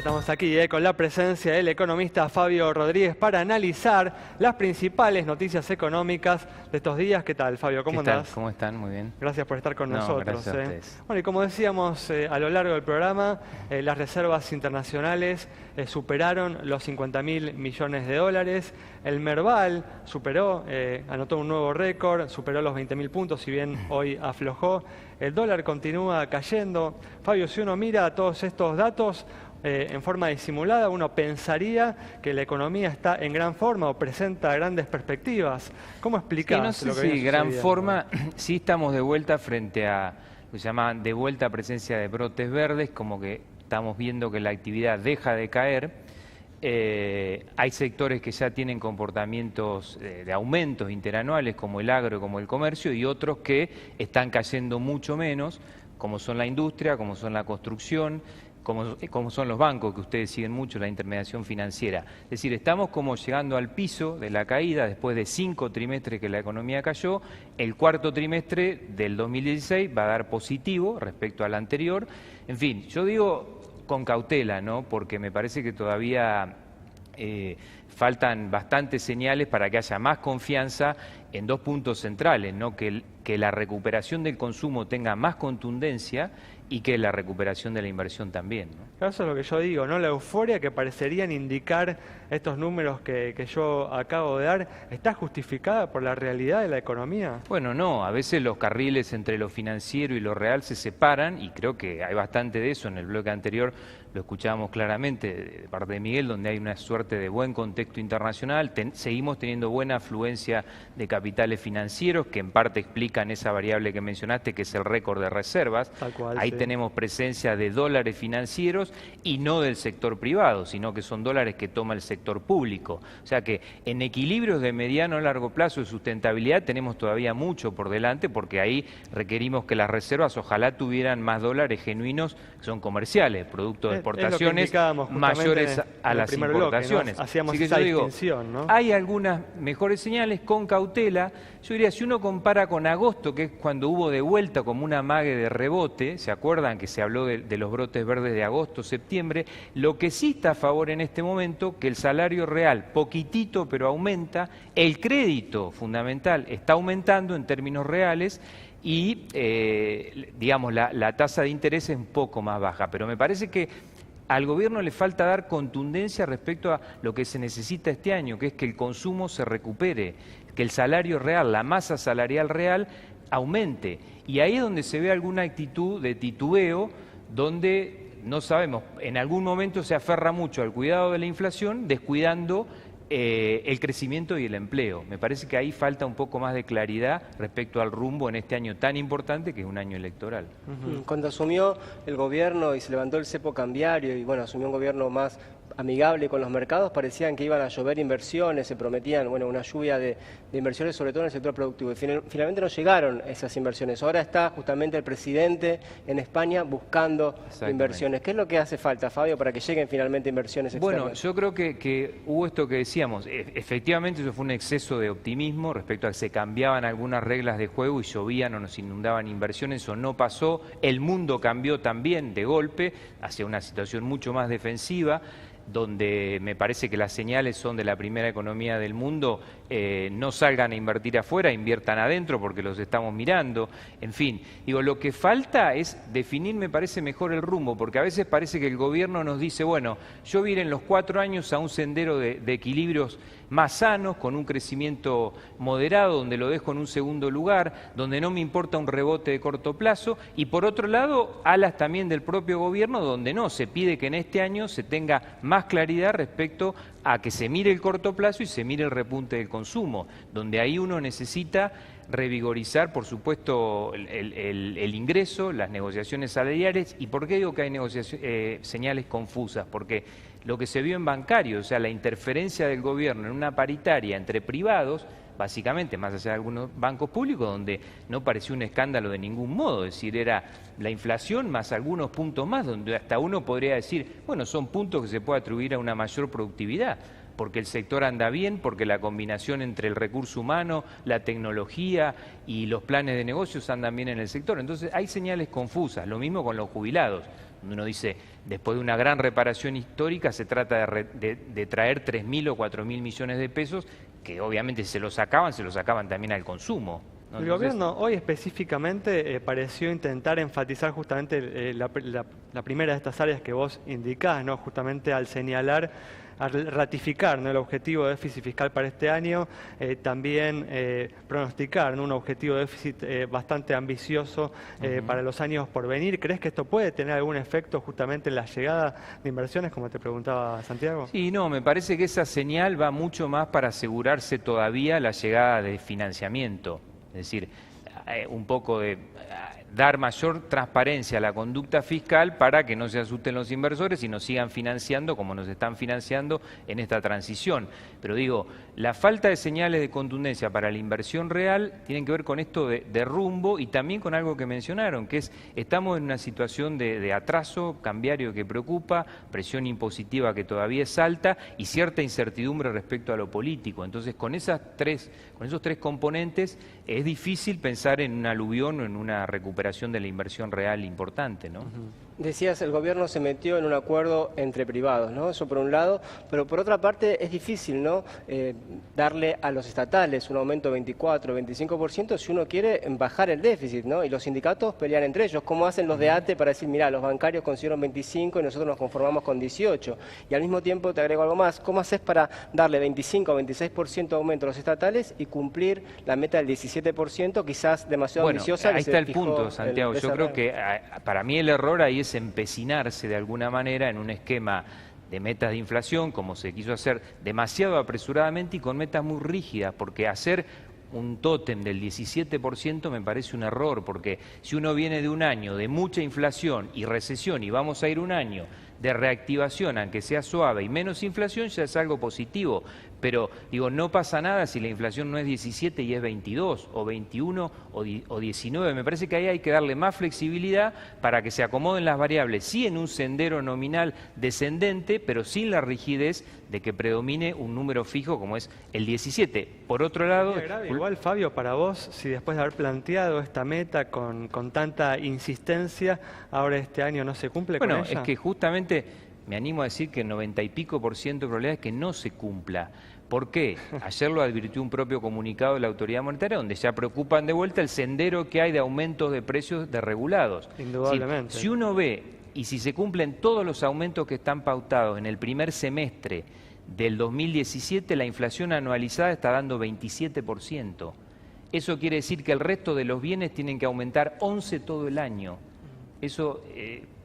Estamos aquí con la presencia del economista Fabio Rodríguez para analizar las principales noticias económicas de estos días. ¿Qué tal, Fabio? ¿Cómo andás? ¿Cómo están? Muy bien. Gracias por estar con nosotros. Gracias a ustedes. Bueno, y como decíamos a lo largo del programa, las reservas internacionales superaron los 50.000 millones de dólares. El Merval superó, anotó un nuevo récord, superó los 20.000 puntos, si bien hoy aflojó. El dólar continúa cayendo. Fabio, si uno mira todos estos datos, en forma disimulada, uno pensaría que la economía está en gran forma o presenta grandes perspectivas. ¿Cómo explicás Sí, lo que sí, viene gran sucediendo? forma. Sí estamos de vuelta frente a lo que se llama de vuelta a presencia de brotes verdes, como que estamos viendo que la actividad deja de caer. Hay sectores que ya tienen comportamientos de aumentos interanuales, como el agro, como el comercio, y otros que están cayendo mucho menos, como son la industria, como son la construcción, como son los bancos, que ustedes siguen mucho, la intermediación financiera. Es decir, estamos como llegando al piso de la caída después de 5 trimestres que la economía cayó. El cuarto trimestre del 2016 va a dar positivo respecto al anterior. En fin, yo digo con cautela, ¿no? Porque me parece que todavía faltan bastantes señales para que haya más confianza en dos puntos centrales, ¿no? Que la recuperación del consumo tenga más contundencia y que la recuperación de la inversión también, ¿no? Eso es lo que yo digo, ¿no? La euforia que parecerían indicar estos números que yo acabo de dar, ¿está justificada por la realidad de la economía? Bueno, no, a veces los carriles entre lo financiero y lo real se separan, y creo que hay bastante de eso. En el bloque anterior lo escuchábamos claramente de parte de Miguel, donde hay una suerte de buen contexto internacional. Seguimos teniendo buena afluencia de capitales financieros, que en parte explican esa variable que mencionaste, que es el récord de reservas. Tal cual, Ahí sí. tenemos presencia de dólares financieros y no del sector privado, sino que son dólares que toma el sector público. O sea que en equilibrios de mediano a largo plazo de sustentabilidad tenemos todavía mucho por delante, porque ahí requerimos que las reservas ojalá tuvieran más dólares genuinos, que son comerciales, producto de exportaciones mayores a las importaciones. ¿No? Hacíamos Así que esa yo digo, distinción, ¿no? hay algunas mejores señales con cautela. Yo diría, si uno compara con agosto, que es cuando hubo de vuelta como una amague de rebote, ¿se acuerdan que se habló de los brotes verdes de agosto, septiembre? Lo que sí está a favor en este momento, que el salario real, poquitito pero aumenta, el crédito fundamental está aumentando en términos reales, y digamos la tasa de interés es un poco más baja, pero me parece que al gobierno le falta dar contundencia respecto a lo que se necesita este año, que es que el consumo se recupere, que el salario real, la masa salarial real aumente. Y ahí es donde se ve alguna actitud de titubeo, donde no sabemos, en algún momento se aferra mucho al cuidado de la inflación, descuidando el crecimiento y el empleo. Me parece que ahí falta un poco más de claridad respecto al rumbo en este año tan importante, que es un año electoral. Cuando asumió el gobierno y se levantó el cepo cambiario y bueno, asumió un gobierno más amigable con los mercados, parecían que iban a llover inversiones, se prometían una lluvia de inversiones, sobre todo en el sector productivo. Y finalmente no llegaron esas inversiones. Ahora está justamente el presidente en España buscando inversiones. ¿Qué es lo que hace falta, Fabio, para que lleguen finalmente inversiones externas? Bueno, yo creo que hubo esto que decíamos. Efectivamente, eso fue un exceso de optimismo respecto a que se cambiaban algunas reglas de juego y llovían o nos inundaban inversiones. Eso no pasó. El mundo cambió también de golpe hacia una situación mucho más defensiva, donde me parece que las señales son de la primera economía del mundo. No salgan a invertir afuera, inviertan adentro porque los estamos mirando. En fin, digo, lo que falta es definir, me parece, mejor el rumbo, porque a veces parece que el gobierno nos dice, bueno, yo voy a ir en los 4 años a un sendero de equilibrios más sanos, con un crecimiento moderado, donde lo dejo en un segundo lugar, donde no me importa un rebote de corto plazo, y por otro lado, alas también del propio gobierno, donde no, se pide que en este año se tenga más claridad respecto a que se mire el corto plazo y se mire el repunte del consumo, donde ahí uno necesita revigorizar, por supuesto, el ingreso, las negociaciones salariales. ¿Y por qué digo que hay señales confusas? Porque lo que se vio en bancario, o sea, la interferencia del gobierno en una paritaria entre privados, básicamente, más allá de algunos bancos públicos, donde no pareció un escándalo de ningún modo, es decir, era la inflación más algunos puntos más, donde hasta uno podría decir, bueno, son puntos que se puede atribuir a una mayor productividad, porque el sector anda bien, porque la combinación entre el recurso humano, la tecnología y los planes de negocios andan bien en el sector. Entonces hay señales confusas, lo mismo con los jubilados. donde uno dice, después de una gran reparación histórica se trata de traer 3.000 o 4.000 millones de pesos, que obviamente se los sacaban también al consumo, ¿no? El gobierno hoy específicamente pareció intentar enfatizar justamente la primera de estas áreas que vos indicás, ¿no? Justamente al señalar, al ratificar, ¿no?, el objetivo de déficit fiscal para este año, también pronosticar, ¿no?, un objetivo de déficit bastante ambicioso para los años por venir. ¿Crees que esto puede tener algún efecto justamente en la llegada de inversiones, como te preguntaba Santiago? Sí, no, me parece que esa señal va mucho más para asegurarse todavía la llegada de financiamiento. Es decir, un poco de dar mayor transparencia a la conducta fiscal para que no se asusten los inversores y nos sigan financiando como nos están financiando en esta transición. Pero digo, la falta de señales de contundencia para la inversión real tienen que ver con esto de rumbo y también con algo que mencionaron, que es, estamos en una situación de atraso cambiario que preocupa, presión impositiva que todavía es alta y cierta incertidumbre respecto a lo político. Entonces, con esos tres componentes es difícil pensar en un aluvión o en una recuperación de la inversión real importante, ¿no? Decías, el gobierno se metió en un acuerdo entre privados, ¿no? Eso por un lado, pero por otra parte es difícil, ¿no?, darle a los estatales un aumento de 24, 25% si uno quiere bajar el déficit, ¿no? Y los sindicatos pelean entre ellos. ¿Cómo hacen los de ATE para decir, mira, los bancarios consiguieron 25 y nosotros nos conformamos con 18? Y al mismo tiempo te agrego algo más, ¿cómo haces para darle 25 o 26% de aumento a los estatales y cumplir la meta del 17%, quizás demasiado ambiciosa? Ahí está el punto, Santiago. Yo creo que para mí el error ahí es empecinarse de alguna manera en un esquema de metas de inflación, como se quiso hacer demasiado apresuradamente y con metas muy rígidas, porque hacer un tótem del 17% me parece un error, porque si uno viene de un año de mucha inflación y recesión y vamos a ir un año de reactivación, aunque sea suave y menos inflación, ya es algo positivo. Pero digo, no pasa nada si la inflación no es 17 y es 22 o 21 o 19. Me parece que ahí hay que darle más flexibilidad para que se acomoden las variables, sí en un sendero nominal descendente, pero sin la rigidez de que predomine un número fijo como es el 17. Por otro lado... Igual, Fabio, para vos, si después de haber planteado esta meta con tanta insistencia, ahora este año no se cumple con ella. Bueno, es que justamente me animo a decir que el 90 y pico % de probabilidad es que no se cumpla. ¿Por qué? Ayer lo advirtió un propio comunicado de la Autoridad Monetaria, donde ya preocupan de vuelta el sendero que hay de aumentos de precios desregulados. Indudablemente. Si uno ve, y si se cumplen todos los aumentos que están pautados en el primer semestre del 2017, la inflación anualizada está dando 27%. Eso quiere decir que el resto de los bienes tienen que aumentar 11 todo el año. Eso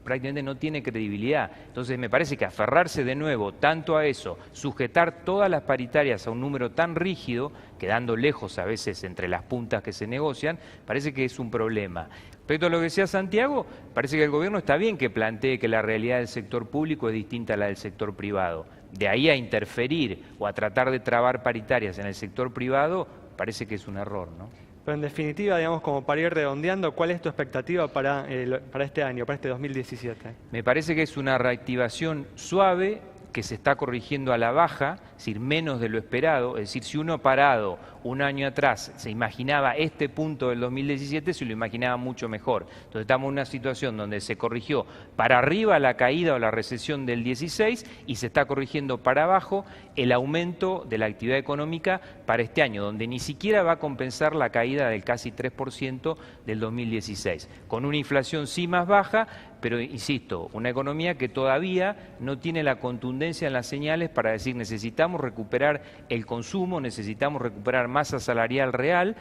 prácticamente no tiene credibilidad. Entonces me parece que aferrarse de nuevo tanto a eso, sujetar todas las paritarias a un número tan rígido, quedando lejos a veces entre las puntas que se negocian, parece que es un problema. Respecto a lo que decía Santiago, parece que el gobierno está bien que plantee que la realidad del sector público es distinta a la del sector privado. De ahí a interferir o a tratar de trabar paritarias en el sector privado, parece que es un error, ¿no? Pero en definitiva, digamos, como para ir redondeando, ¿cuál es tu expectativa para este año, para este 2017? Me parece que es una reactivación suave, que se está corrigiendo a la baja, es decir, menos de lo esperado. Es decir, si uno parado un año atrás se imaginaba este punto del 2017, se lo imaginaba mucho mejor. Entonces estamos en una situación donde se corrigió para arriba la caída o la recesión del 16 y se está corrigiendo para abajo el aumento de la actividad económica para este año, donde ni siquiera va a compensar la caída del casi 3% del 2016. Con una inflación sí más baja, pero insisto, una economía que todavía no tiene la contundencia en las señales para decir necesitamos recuperar el consumo, necesitamos recuperar masa salarial real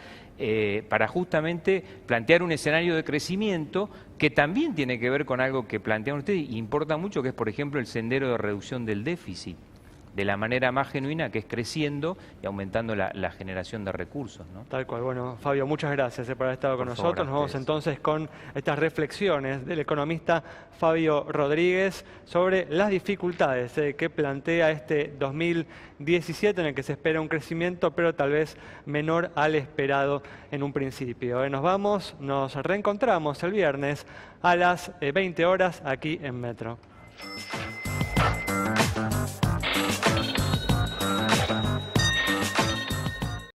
para justamente plantear un escenario de crecimiento que también tiene que ver con algo que plantean ustedes y importa mucho, que es por ejemplo el sendero de reducción del déficit, de la manera más genuina, que es creciendo y aumentando la generación de recursos, ¿no? Tal cual. Bueno, Fabio, muchas gracias por haber estado con nosotros. Nos vamos entonces con estas reflexiones del economista Fabio Rodríguez sobre las dificultades que plantea este 2017, en el que se espera un crecimiento, pero tal vez menor al esperado en un principio. Nos reencontramos el viernes a las 20 horas aquí en Metro.